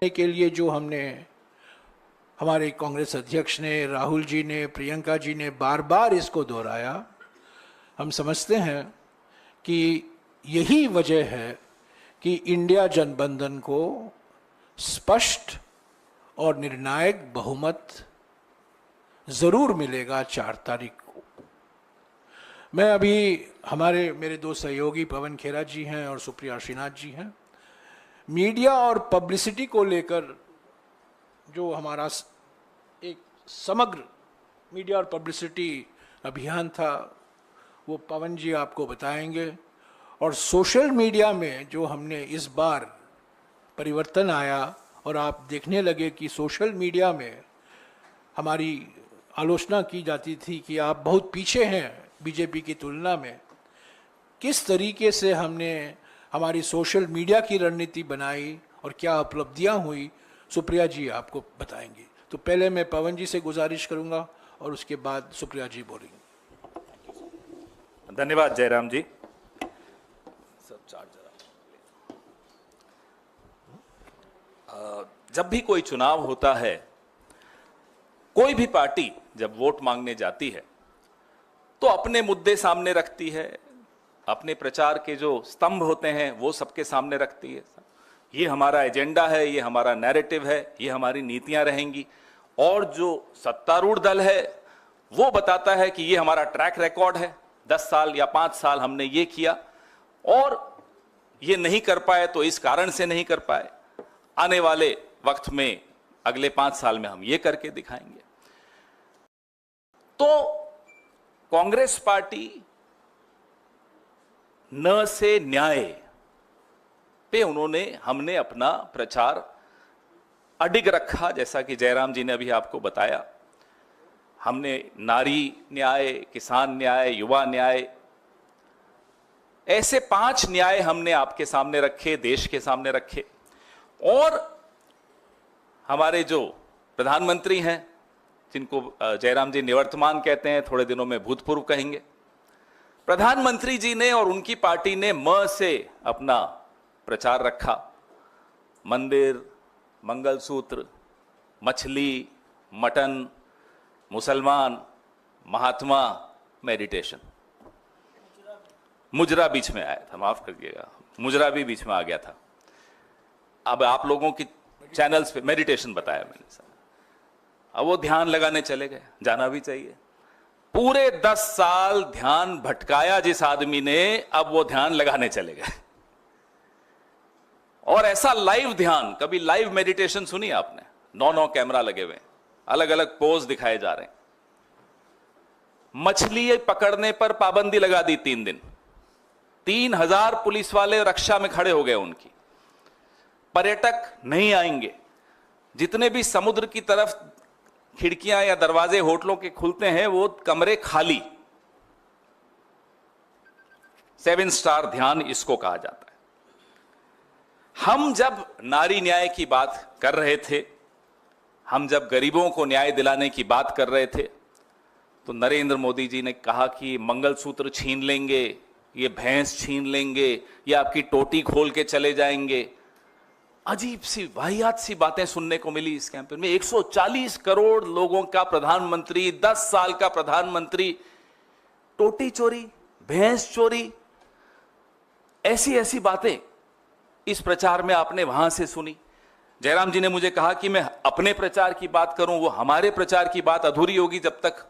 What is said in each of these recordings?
के लिए जो हमने हमारे कांग्रेस अध्यक्ष ने, राहुल जी ने, प्रियंका जी ने बार बार इसको दोहराया, हम समझते हैं कि यही वजह है कि इंडिया गठबंधन को स्पष्ट और निर्णायक बहुमत जरूर मिलेगा 4 तारीख को। मैं अभी मेरे दो सहयोगी पवन खेरा जी हैं और सुप्रिया श्रीनाथ जी हैं, मीडिया और पब्लिसिटी को लेकर जो हमारा एक समग्र मीडिया और पब्लिसिटी अभियान था वो पवन जी आपको बताएंगे। और सोशल मीडिया में जो हमने इस बार परिवर्तन आया और आप देखने लगे कि सोशल मीडिया में हमारी आलोचना की जाती थी कि आप बहुत पीछे हैं बीजेपी की तुलना में, किस तरीके से हमने हमारी सोशल मीडिया की रणनीति बनाई और क्या उपलब्धियां हुई, सुप्रिया जी आपको बताएंगी। तो पहले मैं पवन जी से गुजारिश करूंगा और उसके बाद सुप्रिया जी बोलेंगे। धन्यवाद जयराम जी। जब भी कोई चुनाव होता है, कोई भी पार्टी जब वोट मांगने जाती है तो अपने मुद्दे सामने रखती है, अपने प्रचार के जो स्तंभ होते हैं वो सबके सामने रखती है। ये हमारा एजेंडा है, ये हमारा नैरेटिव है, ये हमारी नीतियां रहेंगी। और जो सत्तारूढ़ दल है वो बताता है कि ये हमारा ट्रैक रिकॉर्ड है, 10 साल या 5 साल हमने ये किया और ये नहीं कर पाए तो इस कारण से नहीं कर पाए, आने वाले वक्त में अगले 5 साल में हम ये करके दिखाएंगे। तो कांग्रेस पार्टी न से न्याय पे हमने अपना प्रचार अडिग रखा। जैसा कि जयराम जी ने अभी आपको बताया, हमने नारी न्याय, किसान न्याय, युवा न्याय, ऐसे 5 न्याय हमने आपके सामने रखे, देश के सामने रखे। और हमारे जो प्रधानमंत्री हैं, जिनको जयराम जी निवर्तमान कहते हैं, थोड़े दिनों में भूतपूर्व कहेंगे, प्रधानमंत्री जी ने और उनकी पार्टी ने म से अपना प्रचार रखा। मंदिर, मंगलसूत्र, मछली, मटन, मुसलमान, महात्मा, मेडिटेशन। मुजरा बीच में आया था, माफ करिएगा, मुजरा भी बीच में आ गया था। अब आप लोगों की चैनल्स पे मेडिटेशन बताया मैंने सर। अब वो ध्यान लगाने चले गए, जाना भी चाहिए। पूरे 10 साल ध्यान भटकाया जिस आदमी ने, अब वो ध्यान लगाने चले गए। और ऐसा लाइव ध्यान, कभी लाइव मेडिटेशन सुनी आपने? 9 कैमरा लगे हुए, अलग अलग पोज दिखाए जा रहे हैं। मछली पकड़ने पर पाबंदी लगा दी 3 दिन, 3000 पुलिस वाले रक्षा में खड़े हो गए उनकी। पर्यटक नहीं आएंगे। जितने भी समुद्र की तरफ खिड़कियां या दरवाजे होटलों के खुलते हैं वो कमरे खाली। 7 स्टार ध्यान इसको कहा जाता है। हम जब नारी न्याय की बात कर रहे थे, हम जब गरीबों को न्याय दिलाने की बात कर रहे थे, तो नरेंद्र मोदी जी ने कहा कि मंगलसूत्र छीन लेंगे, ये भैंस छीन लेंगे, ये आपकी टोटी खोल के चले जाएंगे। अजीब सी वाहियात सी बातें सुनने को मिली इस कैंपेन में। 140 करोड़ लोगों का प्रधानमंत्री, 10 साल का प्रधानमंत्री, टोटी चोरी, भैंस चोरी, ऐसी ऐसी बातें इस प्रचार में आपने वहां से सुनी। जयराम जी ने मुझे कहा कि मैं अपने प्रचार की बात करूं, वो हमारे प्रचार की बात अधूरी होगी जब तक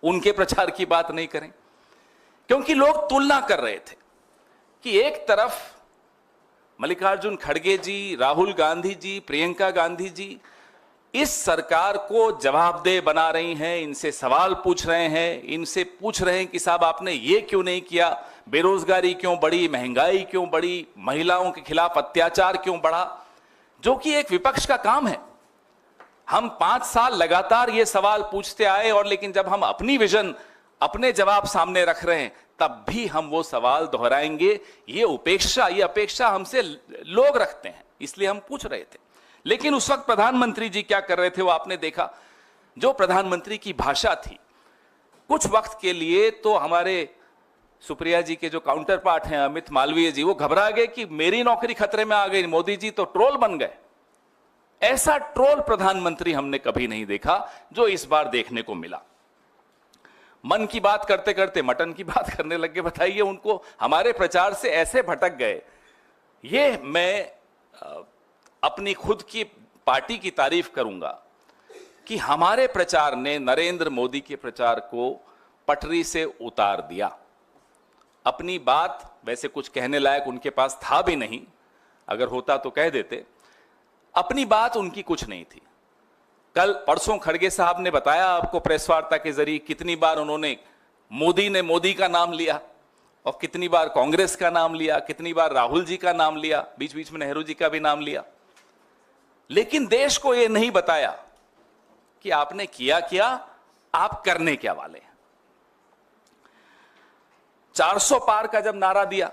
उनके प्रचार की बात नहीं करें। क्योंकि लोग तुलना कर रहे थे कि एक तरफ मल्लिकार्जुन खड़गे जी, राहुल गांधी जी, प्रियंका गांधी जी इस सरकार को जवाबदेह बना रही हैं, इनसे सवाल पूछ रहे हैं, इनसे पूछ रहे हैं कि साहब आपने ये क्यों नहीं किया, बेरोजगारी क्यों बढ़ी, महंगाई क्यों बढ़ी, महिलाओं के खिलाफ अत्याचार क्यों बढ़ा, जो कि एक विपक्ष का काम है। हम 5 साल लगातार ये सवाल पूछते आए, और लेकिन जब हम अपनी विजन, अपने जवाब सामने रख रहे हैं, तब भी हम वो सवाल दोहराएंगे। ये अपेक्षा हमसे लोग रखते हैं, इसलिए हम पूछ रहे थे। लेकिन उस वक्त प्रधानमंत्री जी क्या कर रहे थे वो आपने देखा। जो प्रधानमंत्री की भाषा थी, कुछ वक्त के लिए तो हमारे सुप्रिया जी के जो काउंटर पार्ट हैं अमित मालवीय जी, वो घबरा गए कि मेरी नौकरी खतरे में आ गई, मोदी जी तो ट्रोल बन गए। ऐसा ट्रोल प्रधानमंत्री हमने कभी नहीं देखा जो इस बार देखने को मिला। मन की बात करते करते मटन की बात करने लगे। बताइए, उनको हमारे प्रचार से ऐसे भटक गए। ये मैं अपनी खुद की पार्टी की तारीफ करूंगा कि हमारे प्रचार ने नरेंद्र मोदी के प्रचार को पटरी से उतार दिया। अपनी बात वैसे कुछ कहने लायक उनके पास था भी नहीं, अगर होता तो कह देते। अपनी बात उनकी कुछ नहीं थी। कल परसों खड़गे साहब ने बताया आपको प्रेस वार्ता के जरिए कितनी बार उन्होंने मोदी ने मोदी का नाम लिया और कितनी बार कांग्रेस का नाम लिया, कितनी बार राहुल जी का नाम लिया, बीच बीच में नेहरू जी का भी नाम लिया। लेकिन देश को यह नहीं बताया कि आपने किया क्या, आप करने क्या वाले हैं। 400 पार का जब नारा दिया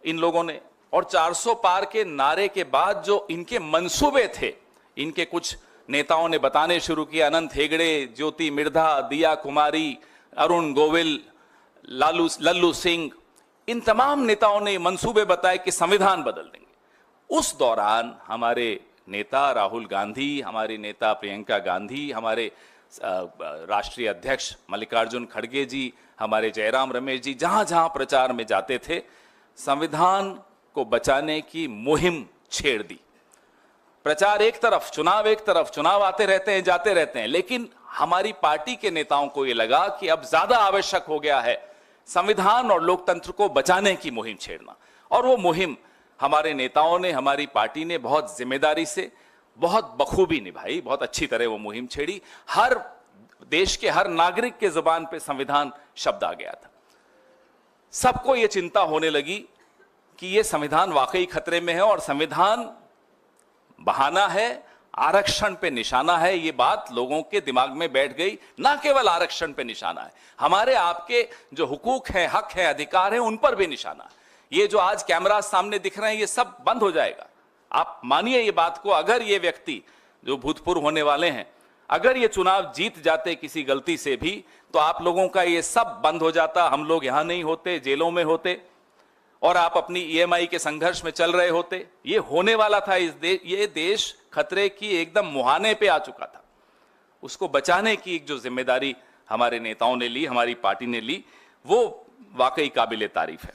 इन लोगों ने, और 400 पार के नारे के बाद जो इनके मंसूबे थे, इनके कुछ नेताओं ने बताने शुरू किए। अनंत हेगड़े, ज्योति मिर्धा, दिया कुमारी, अरुण गोविल, लल्लू सिंह, इन तमाम नेताओं ने मंसूबे बताए कि संविधान बदल देंगे। उस दौरान हमारे नेता राहुल गांधी, हमारे नेता प्रियंका गांधी, हमारे राष्ट्रीय अध्यक्ष मल्लिकार्जुन खड़गे जी, हमारे जयराम रमेश जी जहां जहां प्रचार में जाते थे, संविधान को बचाने की मुहिम छेड़ दी। प्रचार एक तरफ, चुनाव एक तरफ, चुनाव आते रहते हैं, जाते रहते हैं, लेकिन हमारी पार्टी के नेताओं को यह लगा कि अब ज्यादा आवश्यक हो गया है संविधान और लोकतंत्र को बचाने की मुहिम छेड़ना। और वो मुहिम हमारे नेताओं ने, हमारी पार्टी ने बहुत जिम्मेदारी से, बहुत बखूबी निभाई, बहुत अच्छी तरह वो मुहिम छेड़ी। हर देश के हर नागरिक के जुबान पे संविधान शब्द आ गया था। सबको ये चिंता होने लगी कि ये संविधान वाकई खतरे में है और संविधान बहाना है, आरक्षण पे निशाना है। ये बात लोगों के दिमाग में बैठ गई। ना केवल आरक्षण पे निशाना है, हमारे आपके जो हुकूक हैं, हक हैं, अधिकार हैं, उन पर भी निशाना है। ये जो आज कैमरा सामने दिख रहे हैं, ये सब बंद हो जाएगा। आप मानिए ये बात को। अगर ये व्यक्ति जो भूतपूर्व होने वाले हैं, अगर ये चुनाव जीत जाते किसी गलती से भी, तो आप लोगों का ये सब बंद हो जाता। हम लोग यहां नहीं होते, जेलों में होते, और आप अपनी ईएमआई के संघर्ष में चल रहे होते। ये होने वाला था। ये देश खतरे की एकदम मुहाने पे आ चुका था। उसको बचाने की एक जो जिम्मेदारी हमारे नेताओं ने ली, हमारी पार्टी ने ली, वो वाकई काबिले तारीफ है।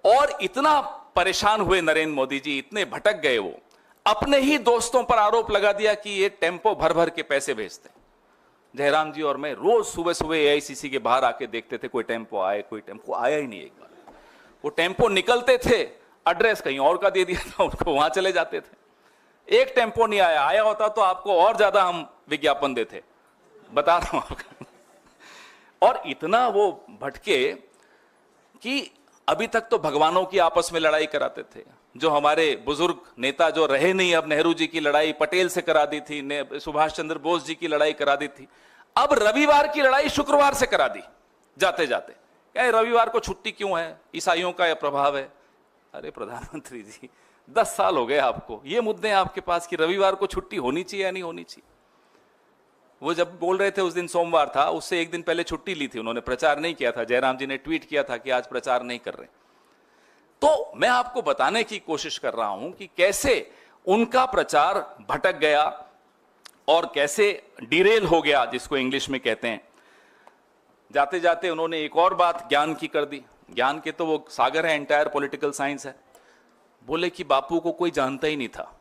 और इतना परेशान हुए नरेंद्र मोदी जी, इतने भटक गए, वो अपने ही दोस्तों पर आरोप लगा दिया कि ये टेम्पो भर भर के पैसे भेजते। जयराम जी और मैं रोज सुबह सुबह एआईसीसी के बाहर आके देखते थे कोई टेम्पो आए, कोई टेम्पो आया ही नहीं। एक बार वो टेम्पो निकलते थे, एड्रेस कहीं और का दे दिया था उनको, वहां चले जाते थे। एक टेम्पो नहीं आया, आया होता तो आपको और ज्यादा हम विज्ञापन देते, बता रहा हूं आपको। और इतना वो भटके कि अभी तक तो भगवानों की आपस में लड़ाई कराते थे। जो हमारे बुजुर्ग नेता जो रहे नहीं, अब नेहरू जी की लड़ाई पटेल से करा दी थी, सुभाष चंद्र बोस जी की लड़ाई करा दी थी, अब रविवार की लड़ाई शुक्रवार से करा दी जाते जाते। क्या रविवार को छुट्टी क्यों है, ईसाइयों का यह प्रभाव है? अरे प्रधानमंत्री जी, 10 साल हो गए आपको, ये मुद्दे हैं आपके पास कि रविवार को छुट्टी होनी चाहिए या नहीं होनी चाहिए। वो जब बोल रहे थे, उस दिन सोमवार था, उससे एक दिन पहले छुट्टी ली थी उन्होंने, प्रचार नहीं किया था। जयराम जी ने ट्वीट किया था कि आज प्रचार नहीं कर रहे। तो मैं आपको बताने की कोशिश कर रहा हूं कि कैसे उनका प्रचार भटक गया और कैसे डिरेल हो गया, जिसको इंग्लिश में कहते हैं। जाते जाते उन्होंने एक और बात ज्ञान की कर दी। ज्ञान के तो वो सागर है, एंटायर पॉलिटिकल साइंस है। बोले कि बापू को कोई जानता ही नहीं था,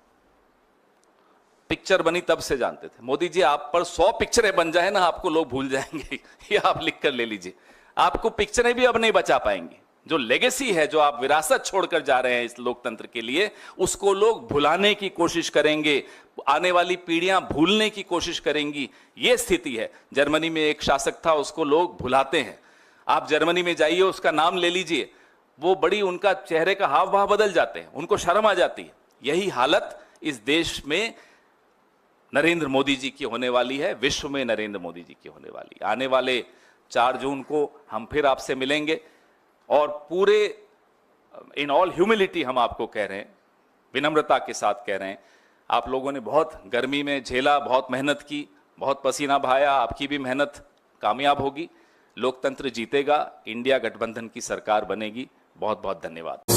पिक्चर बनी तब से जानते थे। मोदी जी, आप पर 100 पिक्चरें बन जाए ना, आपको लोग भूल जाएंगे। ये आप लिख कर ले लीजिए, आपको पिक्चरें भी अब नहीं बचा पाएंगी। जो लेगेसी है, जो आप विरासत छोड़कर जा रहे हैं इस लोकतंत्र के लिए, उसको लोग भुलाने की कोशिश करेंगे, आने वाली पीढ़ियां भूलने की कोशिश करेंगी। यह स्थिति है। जर्मनी में एक शासक था, उसको लोग भुलाते हैं। आप जर्मनी में जाइए, उसका नाम ले लीजिए, वो बड़ी, उनका चेहरे का हाव भाव बदल जाते हैं, उनको शर्म आ जाती है। यही हालत इस देश में नरेंद्र मोदी जी की होने वाली है, विश्व में नरेंद्र मोदी जी की होने वाली। आने वाले 4 जून को हम फिर आपसे मिलेंगे और पूरे इन ऑल ह्यूमिलिटी हम आपको कह रहे हैं, विनम्रता के साथ कह रहे हैं, आप लोगों ने बहुत गर्मी में झेला, बहुत मेहनत की, बहुत पसीना बहाया। आपकी भी मेहनत कामयाब होगी, लोकतंत्र जीतेगा, इंडिया गठबंधन की सरकार बनेगी। बहुत बहुत धन्यवाद।